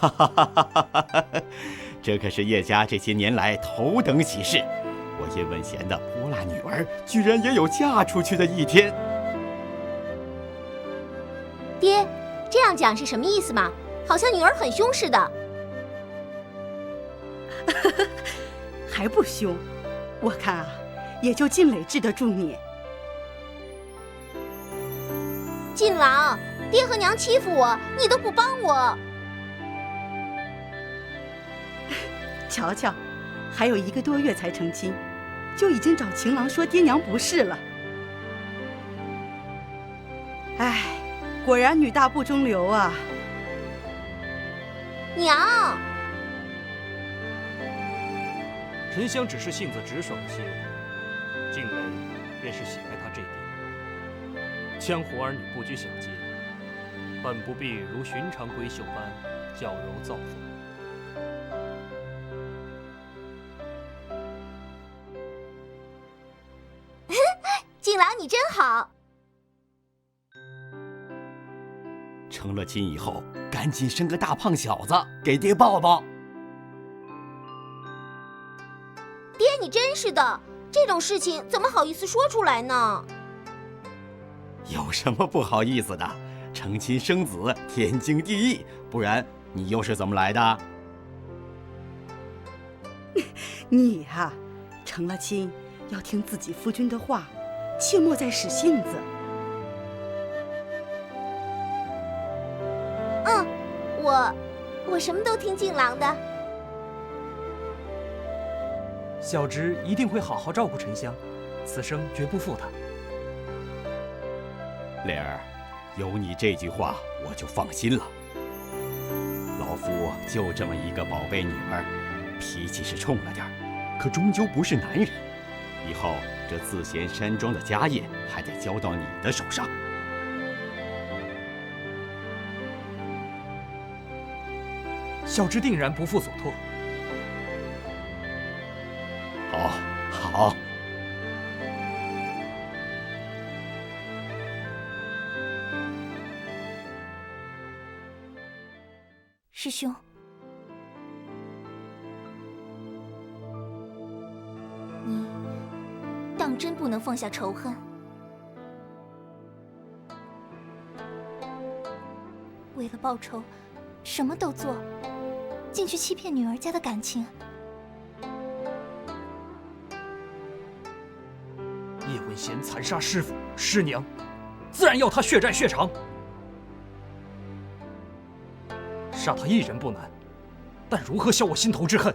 哈哈哈哈哈！这可是叶家这些年来头等喜事，我叶问贤的泼辣女儿居然也有嫁出去的一天。爹，这样讲是什么意思嘛？好像女儿很凶似的。还不凶？我看啊，也就靳磊治得住你。靳郎，爹和娘欺负我，你都不帮我。瞧瞧，还有1个多月才成亲，就已经找情郎说爹娘不是了。唉，果然女大不中留啊。娘，沉香只是性子直爽些，静蕾便是喜爱他这点。江湖儿女不拘小节，本不必如寻常闺秀般矫揉造作。靳郎你真好。成了亲以后，赶紧生个大胖小子给爹抱抱。爹你真是的，这种事情怎么好意思说出来呢？有什么不好意思的？成亲生子天经地义，不然你又是怎么来的？你呀，成了亲要听自己夫君的话，切莫再使性子。我什么都听靳郎的。小侄一定会好好照顾沉香，此生绝不负她。莲儿，有你这句话，我就放心了。老夫就这么一个宝贝女儿，脾气是冲了点儿，可终究不是男人。以后这自贤山庄的家业还得交到你的手上。小侄定然不负所托。好，好。师兄，你当真不能放下仇恨？为了报仇，什么都做，竟去欺骗女儿家的感情。叶问贤残杀师父师娘，自然要他血债血偿。杀他一人不难，但如何消我心头之恨？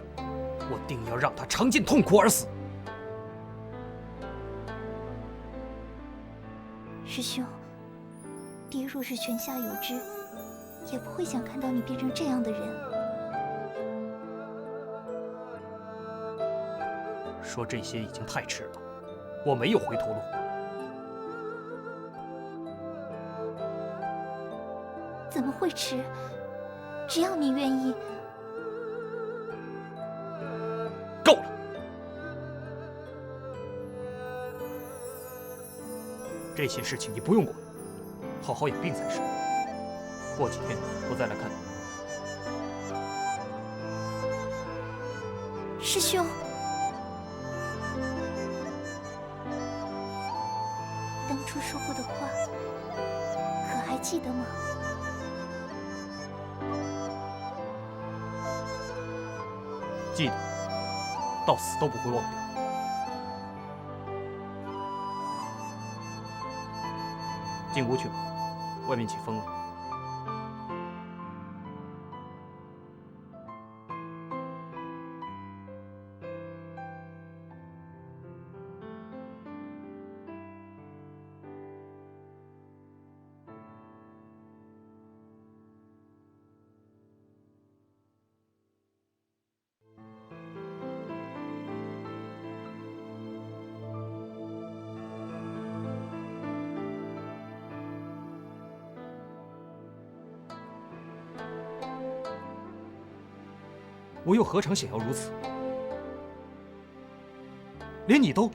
我定要让他尝尽痛苦而死。师兄，爹若是泉下有知，也不会想看到你变成这样的人。说这些已经太迟了，我没有回头路。怎么会迟？只要你愿意。够了！这些事情你不用管，好好养病才是。过几天我再来看你。师兄，当初说过的话，可还记得吗？记得，到死都不会忘掉。进屋去吧，外面起风了。我又何尝想要如此？连你都……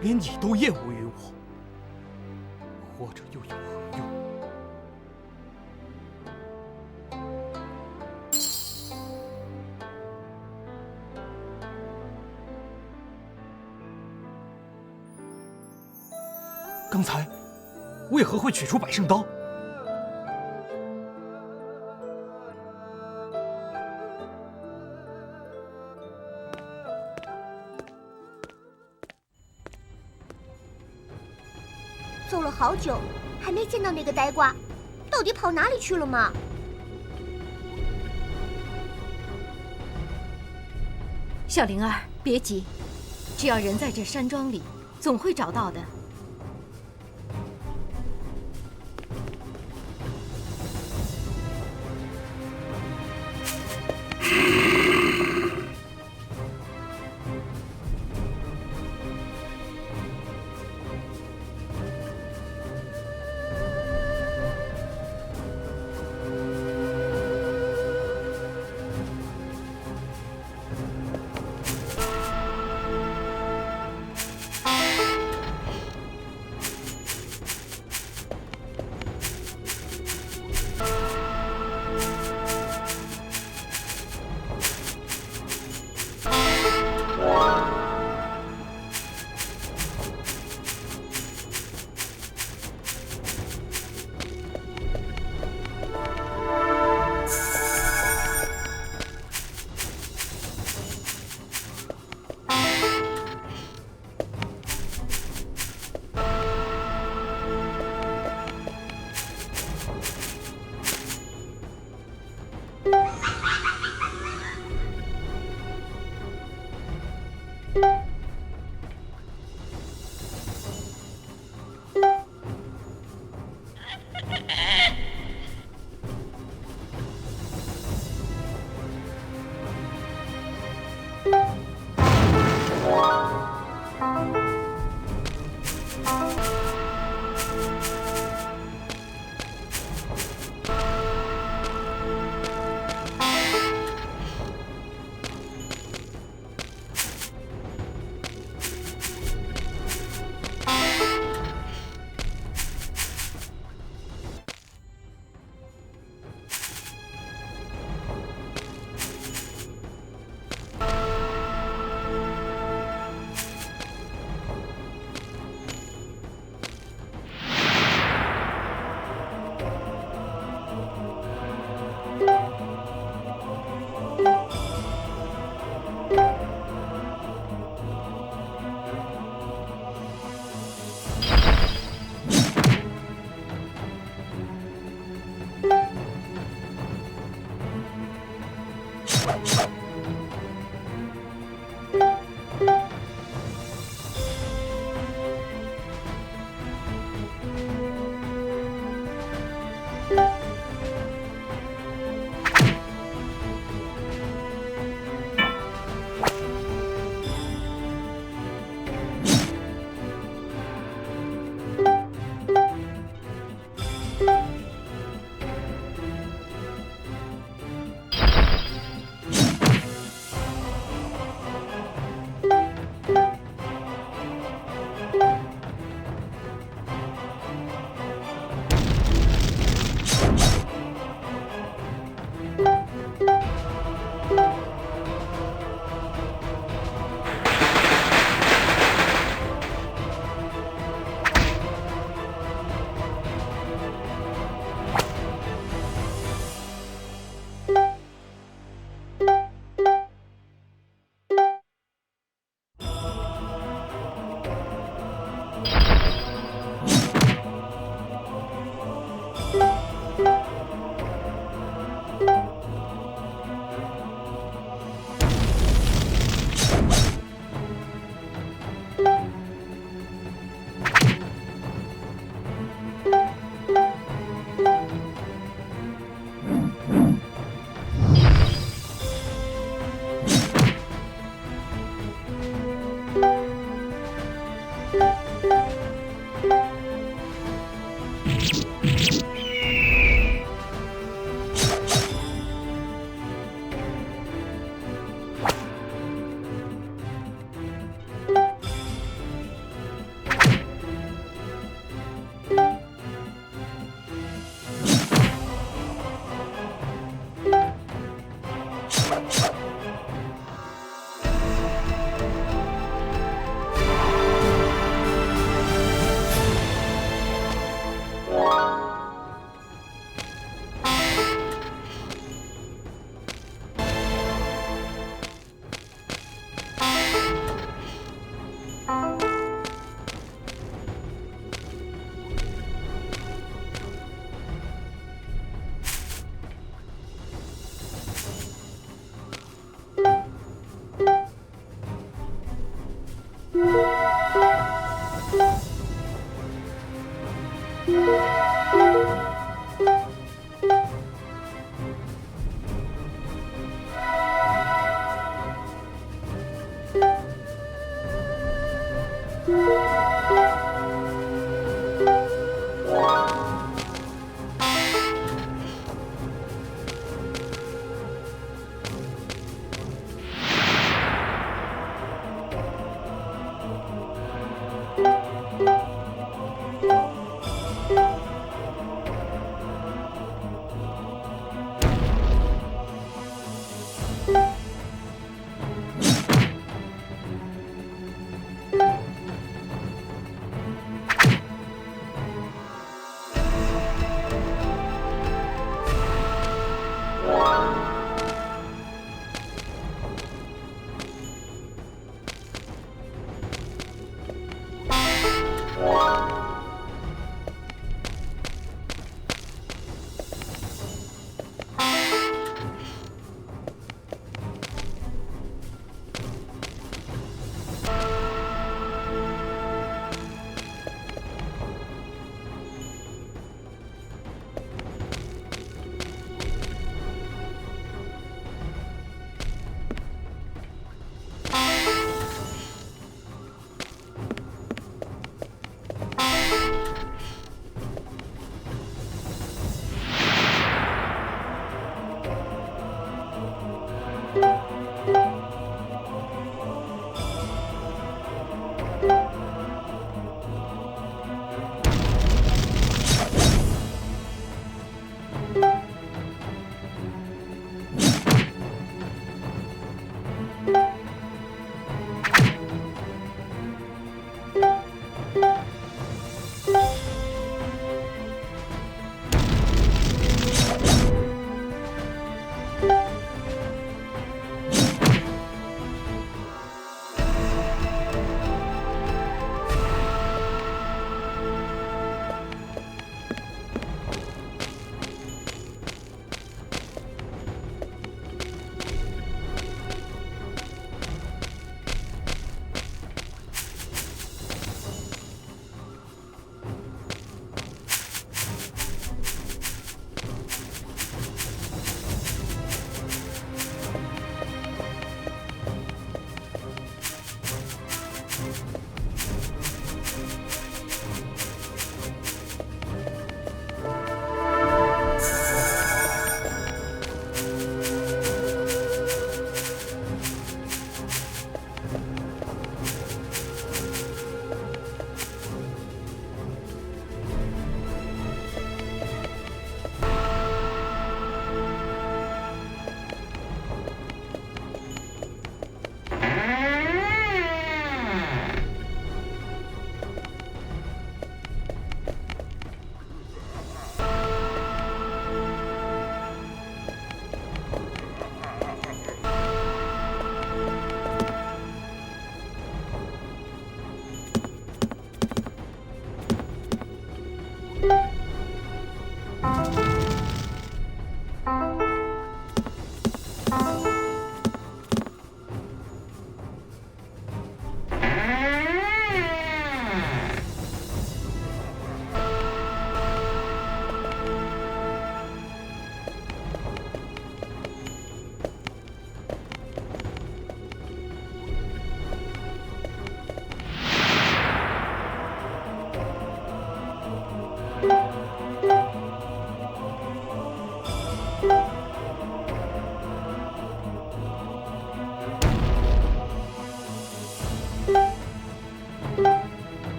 连你都厌恶于我，活着又有何用？刚才为何会取出百圣刀？走了好久，还没见到那个呆瓜，到底跑哪里去了吗？小灵儿，别急，只要人在这山庄里，总会找到的。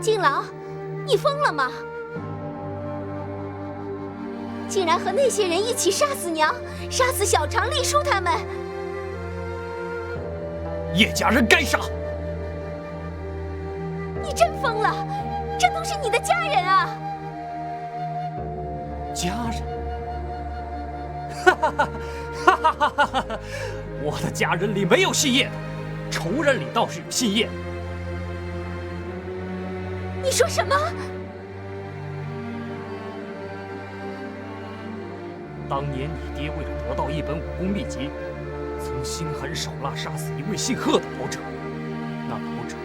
金狼，你疯了吗？竟然和那些人一起杀死娘，杀死小长、丽叔他们！叶家人该杀！你真疯了！这都是你的家人啊！家人？哈哈哈哈哈哈哈哈！我的家人里没有姓叶的，仇人里倒是有姓叶的。你说什么？当年你爹为了得到一本武功秘籍，曾心狠手辣杀死一位姓贺的老者，那老者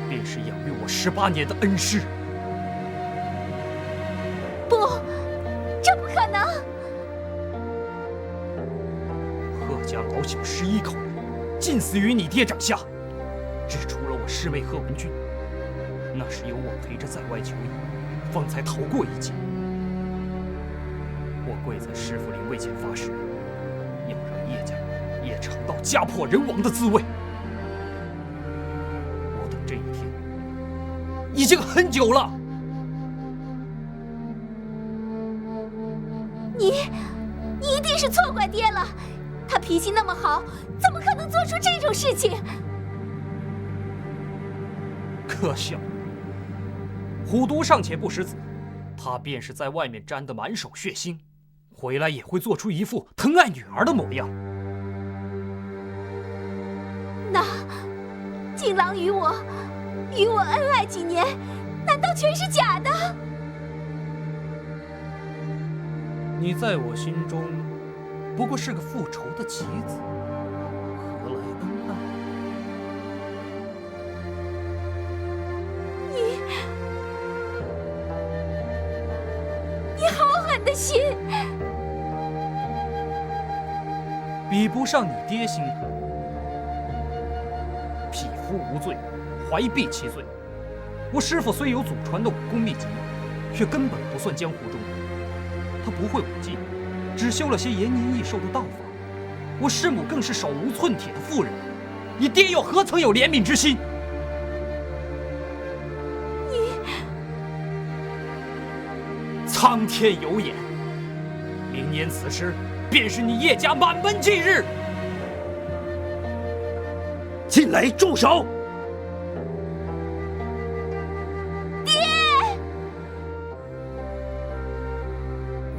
便是养育我18年的恩师。不，这不可能！贺家老小11口人，尽死于你爹掌下，只除了我师妹贺文君，那是由我陪着在外求医，方才逃过一劫。我跪在师傅灵位前发誓，要让叶家也尝到家破人亡的滋味。我等这一天已经很久了。你一定是错怪爹了。他脾气那么好，怎么可能做出这种事情？可笑！虎毒尚且不食子，他便是在外面沾得满手血腥，回来也会做出一副疼爱女儿的模样。那金狼与我恩爱几年，难道全是假的？你在我心中不过是个复仇的棋子，何来恩爱？你好狠的心！比不上你爹心狠。匹夫无罪，怀璧其罪。我师父虽有祖传的武功秘籍，却根本不算江湖中人。他不会武技，只修了些延年益寿的道法。我师母更是手无寸铁的妇人，你爹又何曾有怜悯之心？苍天有眼，明年此时便是你叶家满门忌日。金雷，住手！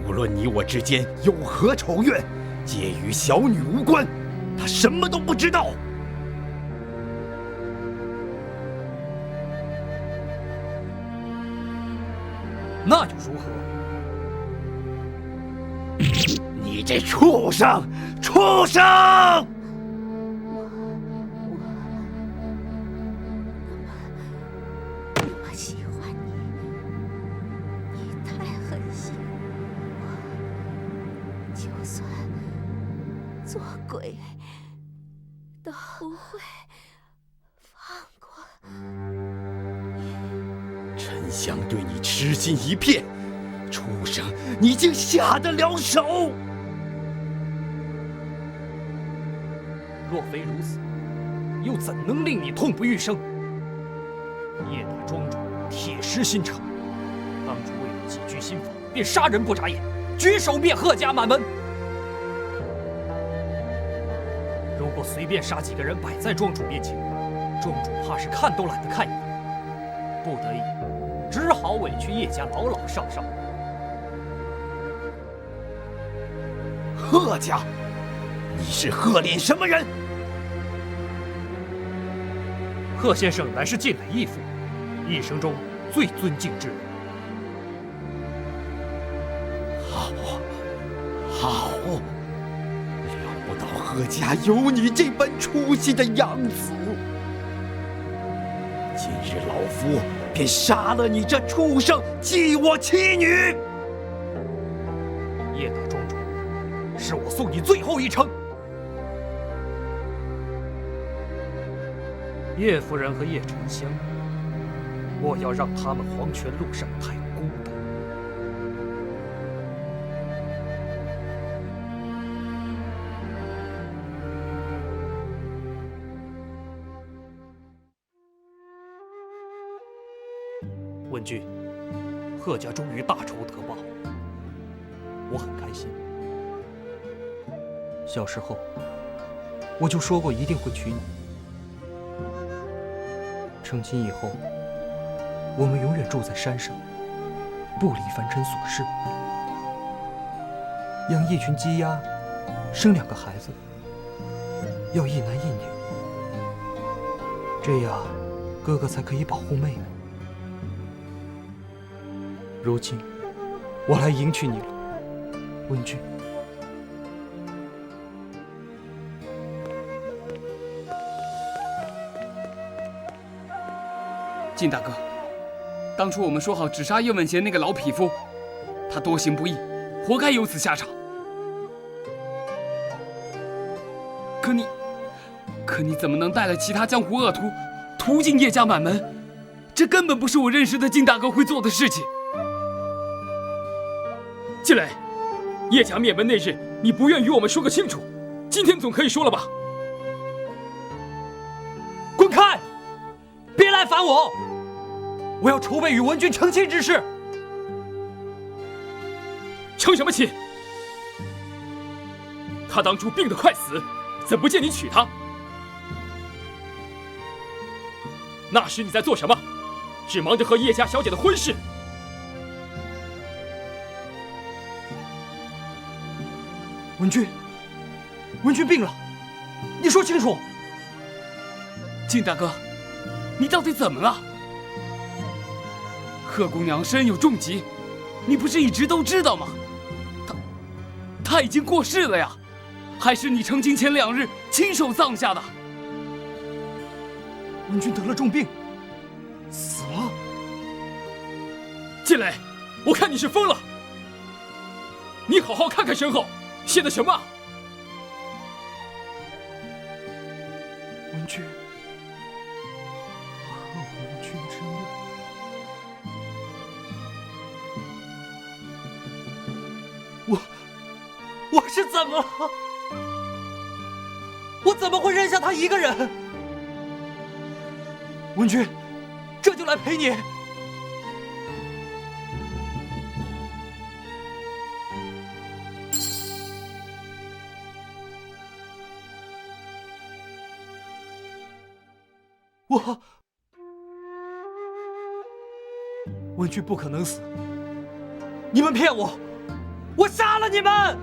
无论你我之间有何仇怨，皆与小女无关。她什么都不知道。那又如何？你这畜生！畜生！我喜欢你，你太狠心，我就算做鬼都不会放过。沉香对你痴心一片，畜生，你竟下得了手！若非如此，又怎能令你痛不欲生？叶大庄主铁石心肠，当初为了几句心法，便杀人不眨眼，举手灭贺家满门。如果随便杀几个人摆在庄主面前，庄主怕是看都懒得看一眼，不得已，只好委屈叶家老老少少。贺家，你是贺脸什么人？贺先生乃是晋磊义父，一生中最尊敬之人。好，好，料不到贺家有你这般出息的养子。今日老夫便杀了你这畜生，祭我妻女。叶大庄主，是我送你最后一程。叶夫人和叶沉香，我要让他们黄泉路上太孤单。文君，贺家终于大仇得报，我很开心。小时候我就说过一定会娶你。成亲以后，我们永远住在山上，不理凡尘琐事，养一群鸡鸭，生2个孩子，要一男一女，这样哥哥才可以保护妹妹。如今我来迎娶你了，文君。靳大哥，当初我们说好只杀叶问贤那个老匹夫，他多行不义，活该有此下场。可你怎么能带了其他江湖恶徒屠尽叶家满门？这根本不是我认识的靳大哥会做的事情。季磊，叶家灭门那日，你不愿与我们说个清楚，今天总可以说了吧？滚开！别来烦我！我要筹备与文君成亲之事。成什么亲？他当初病得快死，怎不见你娶她？那时你在做什么？只忙着和叶家小姐的婚事。文君病了，你说清楚。靳大哥，你到底怎么了？贺姑娘身有重疾，你不是一直都知道吗？她已经过世了呀，还是你成亲前2日亲手葬下的。文君得了重病，死了。季磊，我看你是疯了！你好好看看身后，写的什么？文君，贺文君之墓。我是怎么了？我怎么会扔下他一个人？文君，这就来陪你。文君不可能死，你们骗我，我杀了你们！